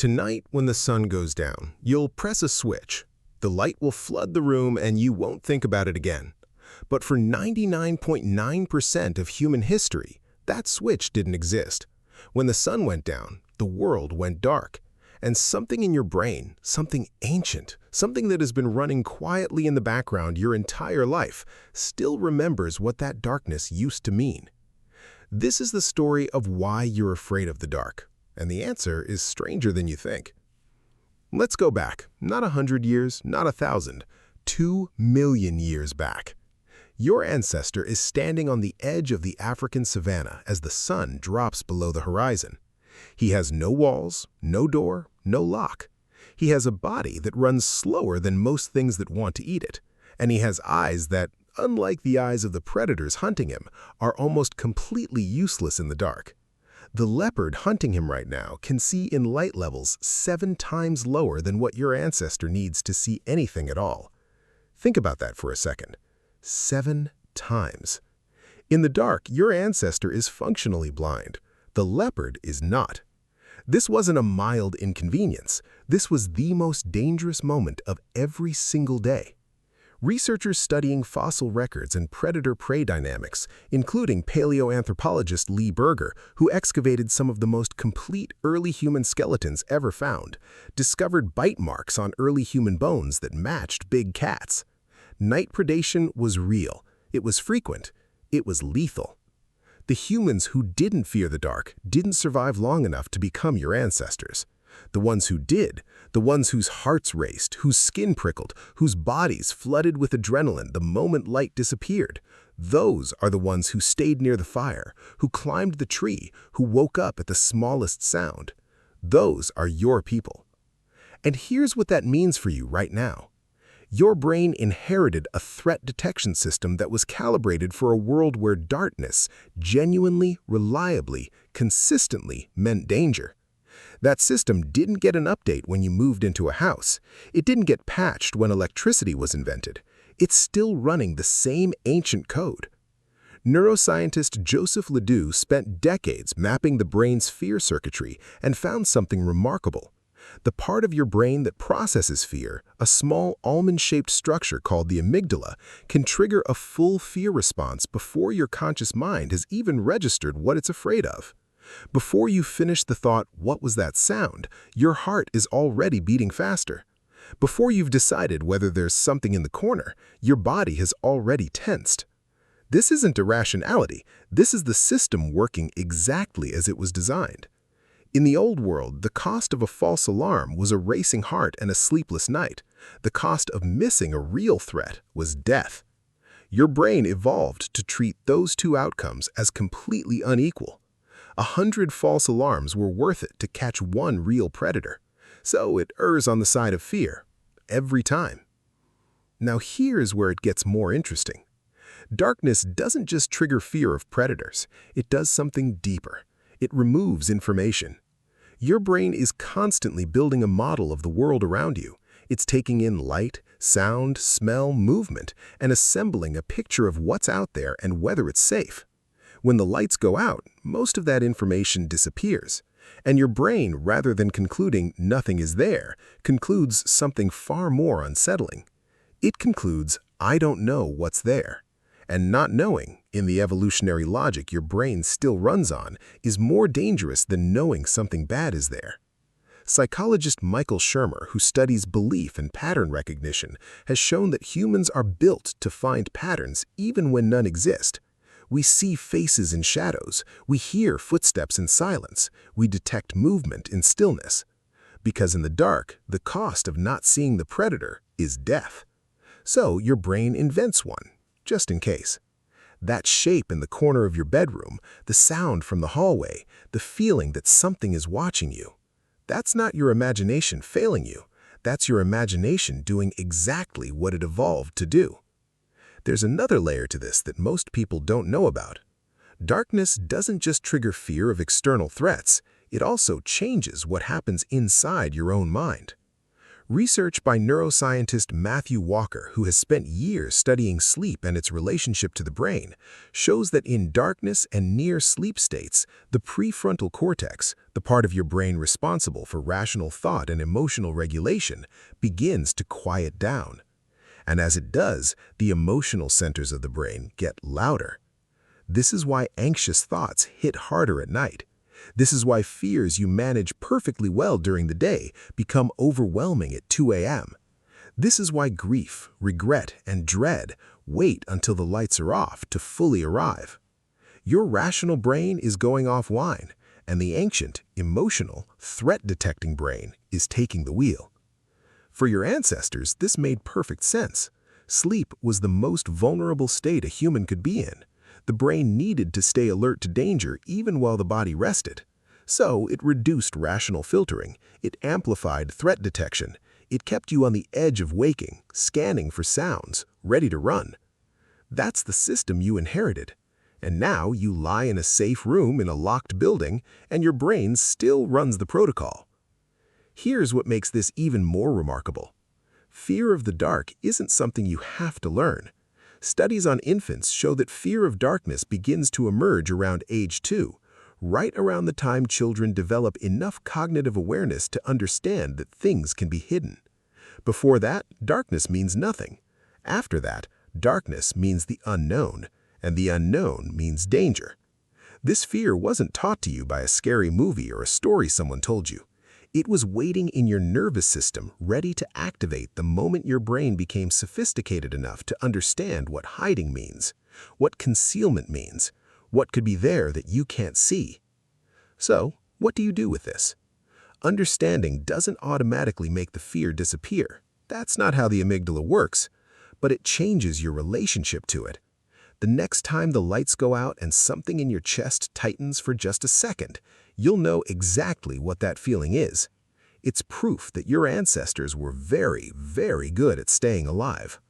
Tonight, when the sun goes down, you'll press a switch. The light will flood the room and you won't think about it again. But for 99.9% of human history, that switch didn't exist. When the sun went down, the world went dark. And something in your brain, something ancient, something that has been running quietly in the background your entire life, still remembers what that darkness used to mean. This is the story of why you're afraid of the dark. And the answer is stranger than you think. Let's go back, not 100 years, not 1,000, 2 million years back. Your ancestor is standing on the edge of the African savanna as the sun drops below the horizon. He has no walls, no door, no lock. He has a body that runs slower than most things that want to eat it. And he has eyes that, unlike the eyes of the predators hunting him, are almost completely useless in the dark. The leopard hunting him right now can see in light levels 7 times lower than what your ancestor needs to see anything at all. Think about that for a second. 7 times. In the dark, your ancestor is functionally blind. The leopard is not. This wasn't a mild inconvenience. This was the most dangerous moment of every single day. Researchers studying fossil records and predator-prey dynamics, including paleoanthropologist Lee Berger, who excavated some of the most complete early human skeletons ever found, discovered bite marks on early human bones that matched big cats. Night predation was real. It was frequent. It was lethal. The humans who didn't fear the dark didn't survive long enough to become your ancestors. The ones who did, the ones whose hearts raced, whose skin prickled, whose bodies flooded with adrenaline the moment light disappeared, those are the ones who stayed near the fire, who climbed the tree, who woke up at the smallest sound. Those are your people. And here's what that means for you right now. Your brain inherited a threat detection system that was calibrated for a world where darkness genuinely, reliably, consistently meant danger. That system didn't get an update when you moved into a house. It didn't get patched when electricity was invented. It's still running the same ancient code. Neuroscientist Joseph Ledoux spent decades mapping the brain's fear circuitry and found something remarkable. The part of your brain that processes fear, a small almond-shaped structure called the amygdala, can trigger a full fear response before your conscious mind has even registered what it's afraid of. Before you finish the thought, "What was that sound?" your heart is already beating faster. Before you've decided whether there's something in the corner, your body has already tensed. This isn't irrationality. This is the system working exactly as it was designed. In the old world, the cost of a false alarm was a racing heart and a sleepless night. The cost of missing a real threat was death. Your brain evolved to treat those two outcomes as completely unequal. 100 false alarms were worth it to catch one real predator. So it errs on the side of fear, every time. Now here's where it gets more interesting. Darkness doesn't just trigger fear of predators. It does something deeper. It removes information. Your brain is constantly building a model of the world around you. It's taking in light, sound, smell, movement, and assembling a picture of what's out there and whether it's safe. When the lights go out, most of that information disappears. And your brain, rather than concluding nothing is there, concludes something far more unsettling. It concludes, I don't know what's there. And not knowing, in the evolutionary logic your brain still runs on, is more dangerous than knowing something bad is there. Psychologist Michael Shermer, who studies belief and pattern recognition, has shown that humans are built to find patterns even when none exist. We see faces in shadows. We hear footsteps in silence. We detect movement in stillness. Because in the dark, the cost of not seeing the predator is death. So your brain invents one, just in case. That shape in the corner of your bedroom, the sound from the hallway, the feeling that something is watching you. That's not your imagination failing you. That's your imagination doing exactly what it evolved to do. There's another layer to this that most people don't know about. Darkness doesn't just trigger fear of external threats, it also changes what happens inside your own mind. Research by neuroscientist Matthew Walker, who has spent years studying sleep and its relationship to the brain, shows that in darkness and near sleep states, the prefrontal cortex, the part of your brain responsible for rational thought and emotional regulation, begins to quiet down. And as it does, the emotional centers of the brain get louder. This is why anxious thoughts hit harder at night. This is why fears you manage perfectly well during the day become overwhelming at 2 a.m. This is why grief, regret, and dread wait until the lights are off to fully arrive. Your rational brain is going offline, and the ancient, emotional, threat-detecting brain is taking the wheel. For your ancestors, this made perfect sense. Sleep was the most vulnerable state a human could be in. The brain needed to stay alert to danger even while the body rested. So it reduced rational filtering, it amplified threat detection, it kept you on the edge of waking, scanning for sounds, ready to run. That's the system you inherited. And now you lie in a safe room in a locked building, and your brain still runs the protocol. Here's what makes this even more remarkable. Fear of the dark isn't something you have to learn. Studies on infants show that fear of darkness begins to emerge around age 2, right around the time children develop enough cognitive awareness to understand that things can be hidden. Before that, darkness means nothing. After that, darkness means the unknown, and the unknown means danger. This fear wasn't taught to you by a scary movie or a story someone told you. It was waiting in your nervous system, ready to activate the moment your brain became sophisticated enough to understand what hiding means, what concealment means, what could be there that you can't see. So, what do you do with this? Understanding doesn't automatically make the fear disappear. That's not how the amygdala works, but it changes your relationship to it. The next time the lights go out and something in your chest tightens for just a second, you'll know exactly what that feeling is. It's proof that your ancestors were very, very good at staying alive.